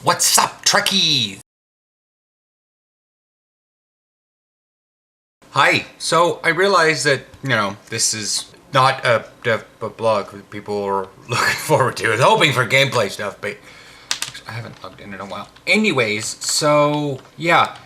What's up, Trekkies? Hi. So I realize that, this is not a blog that people are looking forward to. I was hoping for gameplay stuff, but I haven't logged in a while. Anyways, so yeah.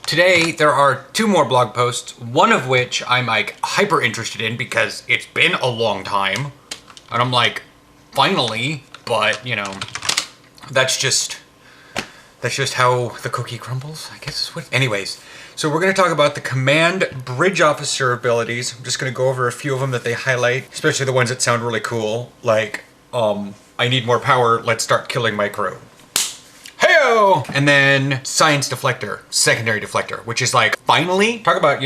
Today there are 2 more blog posts, one of which I'm like hyper interested in because it's been a long time. And I'm like, finally, but that's just how the cookie crumbles, I guess is what. Anyways, so we're going to talk about the Command Bridge Officer abilities. I'm just going to go over a few of them that they highlight, especially the ones that sound really cool, like, I need more power, let's start killing my crew. Heyo! And then Science Deflector, Secondary Deflector, which is like, finally, talk about,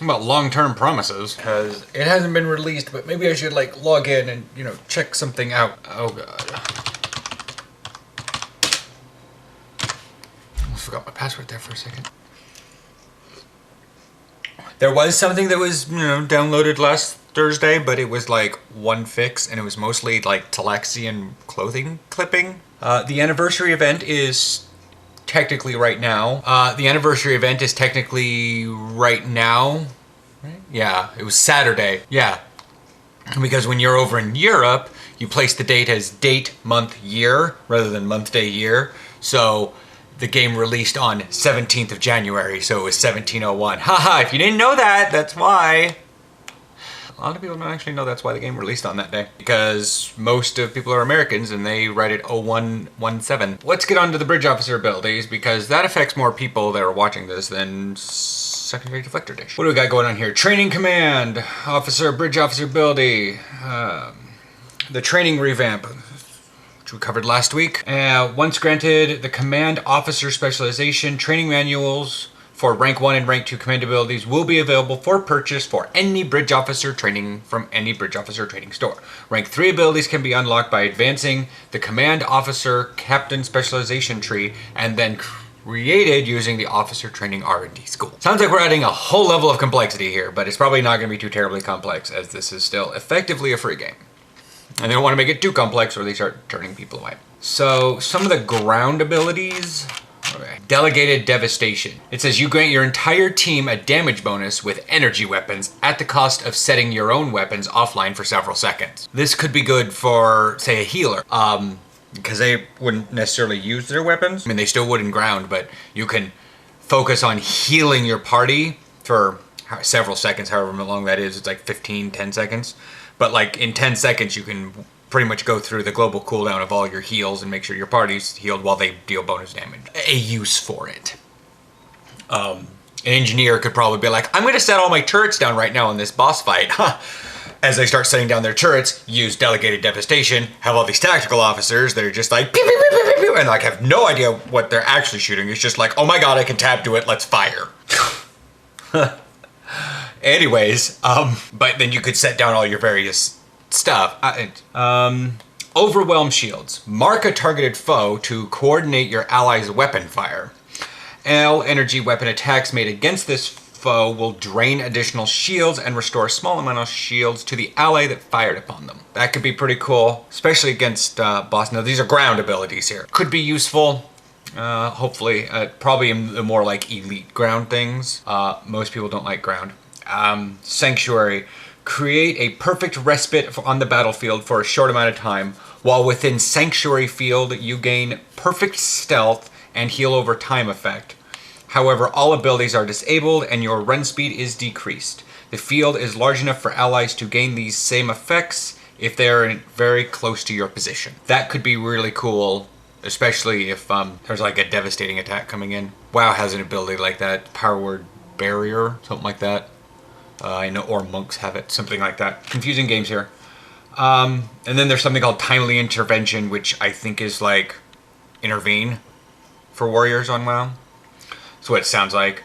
about long-term promises, because it hasn't been released, but maybe I should like log in and, check something out. Oh god. I forgot my password there for a second. There was something that was, downloaded last Thursday, but it was like one fix, and it was mostly like Telexian clothing clipping. The anniversary event is technically right now. Right? Yeah, it was Saturday. Yeah. Because when you're over in Europe, you place the date as date, month, year, rather than month, day, year. So the game released on 17th of January, so it was 1701. Haha, if you didn't know that, that's why. A lot of people don't actually know that's why the game released on that day, because most of people are Americans and they write it 0117. Let's get on to the Bridge Officer abilities, because that affects more people that are watching this than Secondary Deflector Dish. What do we got going on here? Training Command Officer, Bridge Officer ability. The training revamp, which we covered last week. Once granted, the Command Officer Specialization training manuals for Rank 1 and Rank 2 command abilities will be available for purchase for any Bridge Officer training from any Bridge Officer training store. Rank 3 abilities can be unlocked by advancing the Command Officer Captain Specialization tree and then created using the Officer Training R&D School. Sounds like we're adding a whole level of complexity here, but it's probably not going to be too terribly complex, as this is still effectively a free game. And they don't want to make it too complex or they start turning people away. So some of the ground abilities. Okay. Delegated Devastation. It says you grant your entire team a damage bonus with energy weapons at the cost of setting your own weapons offline for several seconds. This could be good for, say, a healer, because they wouldn't necessarily use their weapons. I mean, they still would in ground, but you can focus on healing your party for several seconds, however long that is. It's like 10 seconds. But like in 10 seconds, you can pretty much go through the global cooldown of all your heals and make sure your party's healed while they deal bonus damage. A use for it. An engineer could probably be like, I'm going to set all my turrets down right now in this boss fight. As they start setting down their turrets, use Delegated Devastation, have all these tactical officers that are just like, pew, pew, pew, pew, pew, and like have no idea what they're actually shooting. It's just like, oh my god, I can tab to it, let's fire. Anyways, but then you could set down all your various stuff. Overwhelm shields. Mark a targeted foe to coordinate your ally's weapon fire. All energy weapon attacks made against this foe will drain additional shields and restore a small amount of shields to the ally that fired upon them. That could be pretty cool, especially against boss. Now these are ground abilities here. Could be useful. Hopefully, probably the more like elite ground things. Most people don't like ground. Sanctuary. Create a perfect respite on the battlefield for a short amount of time. While within Sanctuary field, you gain perfect stealth and heal over time effect. However, all abilities are disabled and your run speed is decreased. The field is large enough for allies to gain these same effects if they are very close to your position. That could be really cool, especially if there's like a devastating attack coming in. WoW has an ability like that. Power word barrier, something like that. I know, or monks have it, something like that. Confusing games here. And then there's something called Timely Intervention, which I think is like intervene for warriors on WoW. That's what it sounds like.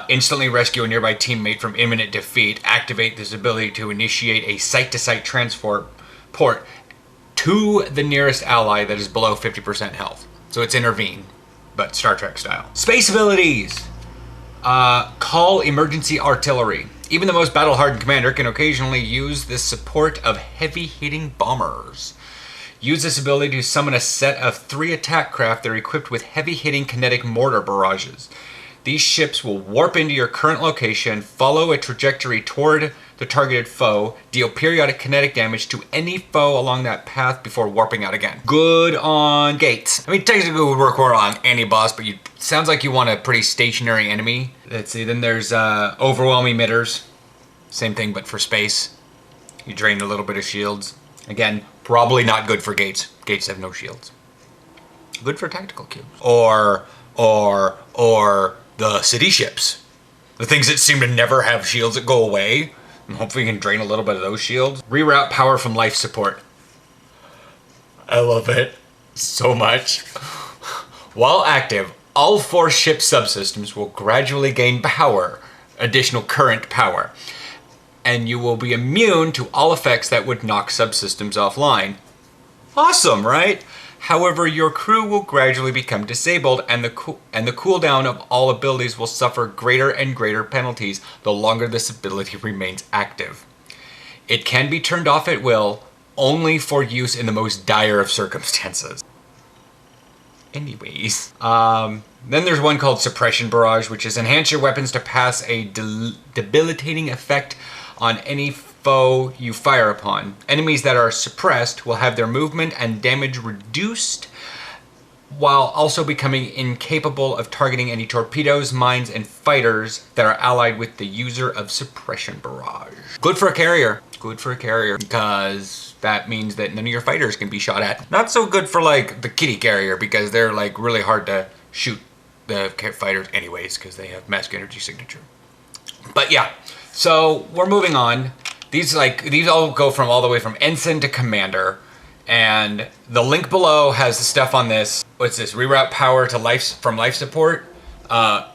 Instantly rescue a nearby teammate from imminent defeat. Activate this ability to initiate a site-to-site transport port to the nearest ally that is below 50% health. So it's intervene, but Star Trek style. Space abilities. Call emergency artillery. Even the most battle-hardened commander can occasionally use the support of heavy-hitting bombers. Use this ability to summon a set of 3 attack craft that are equipped with heavy-hitting kinetic mortar barrages. These ships will warp into your current location, follow a trajectory toward the targeted foe, deal periodic kinetic damage to any foe along that path before warping out again. Good on gates. I mean, technically it would work on any boss, but sounds like you want a pretty stationary enemy. Let's see, then there's overwhelming emitters. Same thing, but for space. You drain a little bit of shields. Again, probably not good for gates. Gates have no shields. Good for tactical cubes. Or the city ships. The things that seem to never have shields that go away. And hopefully you can drain a little bit of those shields. Reroute power from life support. I love it so much. While active, all 4 ship subsystems will gradually gain power, additional current power. And you will be immune to all effects that would knock subsystems offline. Awesome, right? However, your crew will gradually become disabled, and the cooldown of all abilities will suffer greater and greater penalties the longer this ability remains active. It can be turned off at will, only for use in the most dire of circumstances. Anyways, then there's one called Suppression Barrage, which is enhance your weapons to pass a debilitating effect on any foe you fire upon. Enemies that are suppressed will have their movement and damage reduced, while also becoming incapable of targeting any torpedoes, mines, and fighters that are allied with the user of Suppression Barrage. Good for a carrier. Good for a carrier, because that means that none of your fighters can be shot at. Not so good for like the kitty carrier, because they're like really hard to shoot the fighters anyways, because they have mask energy signature. But yeah, so we're moving on. These all go from all the way from ensign to commander, and the link below has the stuff on this. What's this? Reroute power to from life support.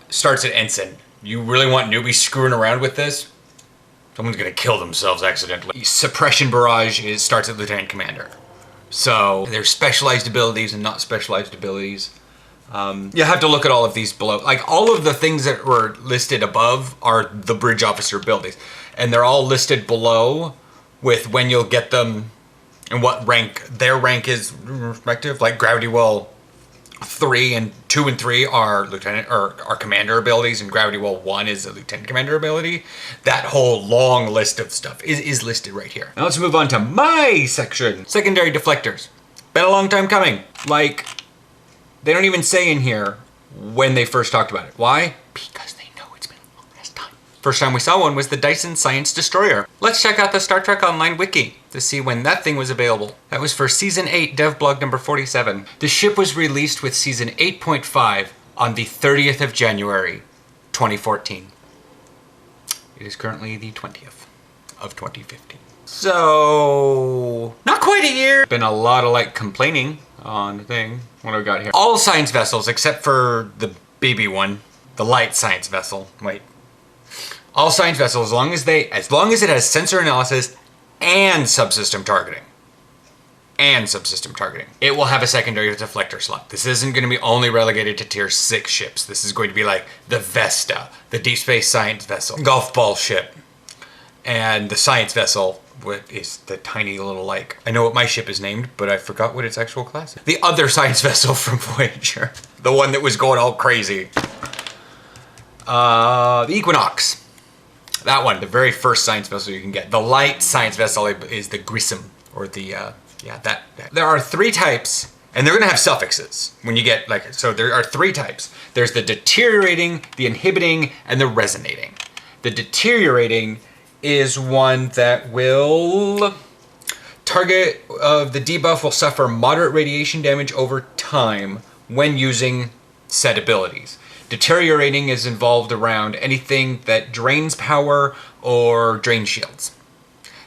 Starts at ensign. You really want newbies screwing around with this? Someone's gonna kill themselves accidentally. Suppression barrage starts at lieutenant commander. So there's specialized abilities and not specialized abilities. You have to look at all of these below. Like all of the things that were listed above are the bridge officer abilities. And they're all listed below with when you'll get them and what rank their rank is respective. Like Gravity Well 2 and 3 are lieutenant or are commander abilities, and Gravity Well 1 is a lieutenant commander ability. That whole long list of stuff is listed right here. Now let's move on to my section. Secondary deflectors. Been a long time coming. Like, they don't even say in here when they first talked about it. Why? Because they know it's been a long ass time. First time we saw one was the Dyson Science Destroyer. Let's check out the Star Trek Online wiki to see when that thing was available. That was for Season 8, devblog number 47. The ship was released with Season 8.5 on the 30th of January, 2014. It is currently the 20th of 2015. So, not quite a year. Been a lot of like complaining on the thing. What do we got here? All science vessels except for the baby one, the light science vessel. Wait. All science vessels, as long as it has sensor analysis and subsystem targeting. It will have a secondary deflector slot. This isn't going to be only relegated to tier 6 ships. This is going to be like the Vesta, the Deep Space Science Vessel, golf ball ship, and the science vessel. What is the tiny little like... I know what my ship is named, but I forgot what its actual class is. The other science vessel from Voyager. The one that was going all crazy. The Equinox. That one, the very first science vessel you can get. The light science vessel is the Grissom, or the, that. There are 3 types, and they're gonna have suffixes when you get, like, so there are 3 types. There's the deteriorating, the inhibiting, and the resonating. The deteriorating is one that will target of the debuff will suffer moderate radiation damage over time when using said abilities. Deteriorating is involved around anything that drains power or drains shields.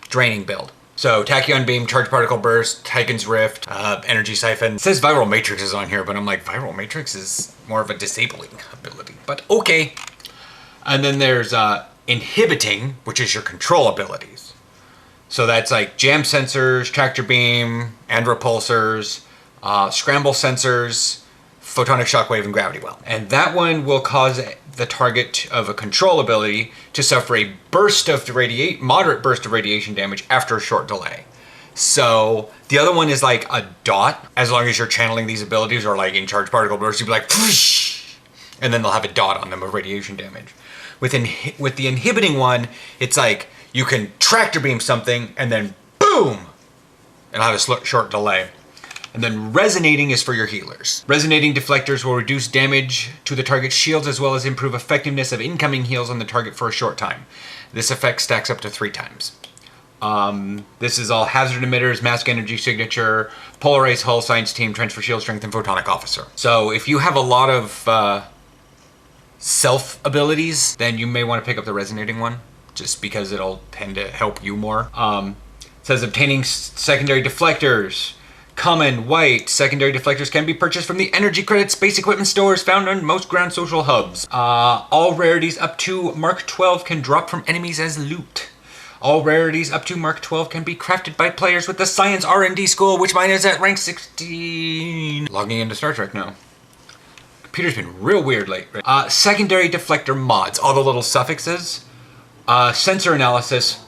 Draining build. So Tachyon Beam, Charge Particle Burst, Titan's Rift, Energy Siphon. It says Viral Matrix is on here, but I'm like, Viral Matrix is more of a disabling ability, but okay. And then there's Inhibiting, which is your control abilities. So that's like Jam Sensors, Tractor Beam, and Repulsors, Scramble Sensors, Photonic Shockwave, and Gravity Well. And that one will cause the target of a control ability to suffer a burst of moderate burst of radiation damage after a short delay. So the other one is like a dot. As long as you're channeling these abilities or like in charge particle bursts, you'd be like, whoosh, and then they'll have a dot on them of radiation damage. With the inhibiting one, it's like you can tractor beam something and then boom, it'll have a short delay. And then resonating is for your healers. Resonating deflectors will reduce damage to the target's shields as well as improve effectiveness of incoming heals on the target for a short time. This effect stacks up to 3 times. This is all hazard emitters, mask energy signature, polarized hull, science team, transfer shield strength, and photonic officer. So if you have a lot of self abilities, then you may want to pick up the resonating one, just because it'll tend to help you more. It says obtaining secondary deflectors. Common, white, secondary deflectors can be purchased from the energy credit space equipment stores found on most ground social hubs. All rarities up to Mark 12 can drop from enemies as loot. All rarities up to Mark 12 can be crafted by players with the Science R&D School, which mine is at rank 16. Logging into Star Trek now. Computer's been real weird lately. Secondary deflector mods, all the little suffixes. Sensor analysis,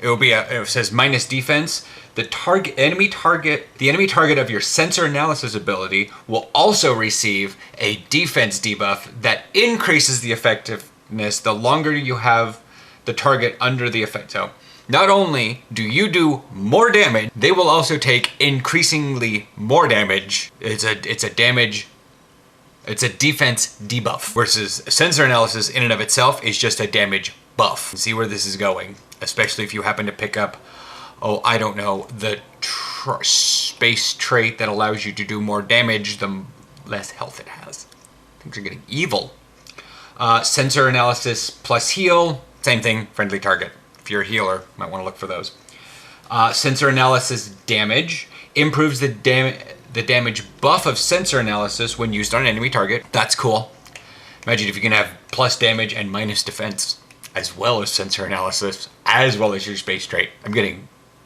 it says minus defense. The enemy target of your sensor analysis ability will also receive a defense debuff that increases the effectiveness the longer you have the target under the effect. So not only do you do more damage, they will also take increasingly more damage. It's a defense debuff versus sensor analysis in and of itself is just a damage buff. See where this is going, especially if you happen to pick up, oh, I don't know, the space trait that allows you to do more damage the less health it has. Things are getting evil. Sensor analysis plus heal, same thing, friendly target. If you're a healer, might want to look for those. Sensor analysis damage improves the damage buff of sensor analysis when used on an enemy target. That's cool. Imagine if you can have plus damage and minus defense, as well as sensor analysis, as well as your space trait.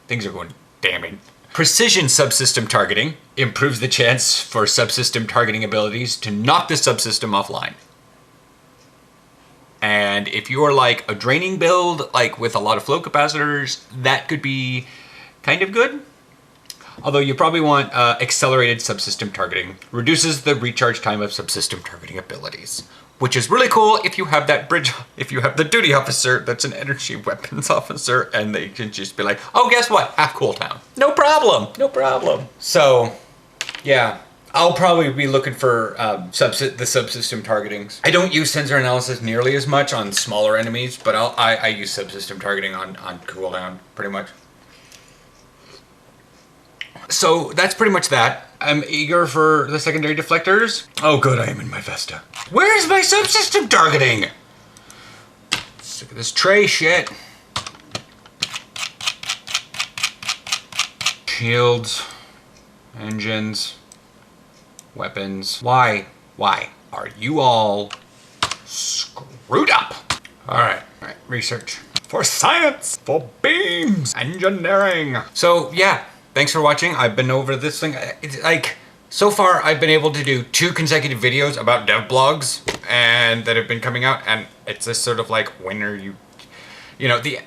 Things are going damning. Precision subsystem targeting improves the chance for subsystem targeting abilities to knock the subsystem offline. And if you are like a draining build, like with a lot of flow capacitors, that could be kind of good. Although you probably want accelerated subsystem targeting. Reduces the recharge time of subsystem targeting abilities. Which is really cool if you have that bridge, if you have the duty officer that's an energy weapons officer, and they can just be like, oh, guess what? Half cooldown. No problem. No problem. So, yeah, I'll probably be looking for the subsystem targetings. I don't use sensor analysis nearly as much on smaller enemies, but I use subsystem targeting on cooldown, pretty much. So that's pretty much that. I'm eager for the secondary deflectors. Oh good, I am in my Vesta. Where is my subsystem targeting? Sick of this tray shit. Shields, engines, weapons. Why are you all screwed up? All right, research. For science, for beams, engineering. So yeah. Thanks for watching. I've been over this thing. It's like, so far I've been able to do 2 consecutive videos about dev blogs and that have been coming out, and it's just sort of like, when are you know, it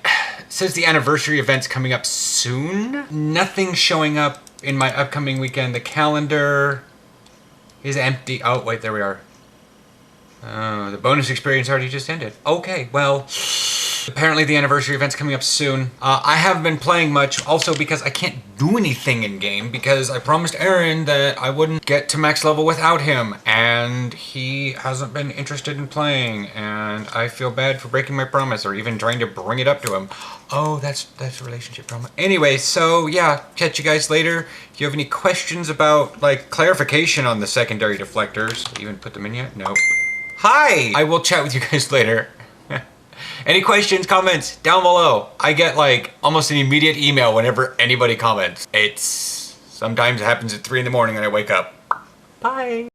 says the anniversary event's coming up soon. Nothing showing up in my upcoming weekend. The calendar is empty. Oh, wait, there we are. The bonus experience already just ended. Okay, well, apparently the anniversary event's coming up soon. I haven't been playing much, also because I can't do anything in game because I promised Aaron that I wouldn't get to max level without him, and he hasn't been interested in playing, and I feel bad for breaking my promise or even trying to bring it up to him. Oh, that's a relationship drama. Anyway, so yeah, catch you guys later. If you have any questions about, like, clarification on the secondary deflectors, even put them in yet? Nope. Hi! I will chat with you guys later. Any questions, comments, down below. I get like almost an immediate email whenever anybody comments. Sometimes it happens at 3 in the morning when I wake up. Bye.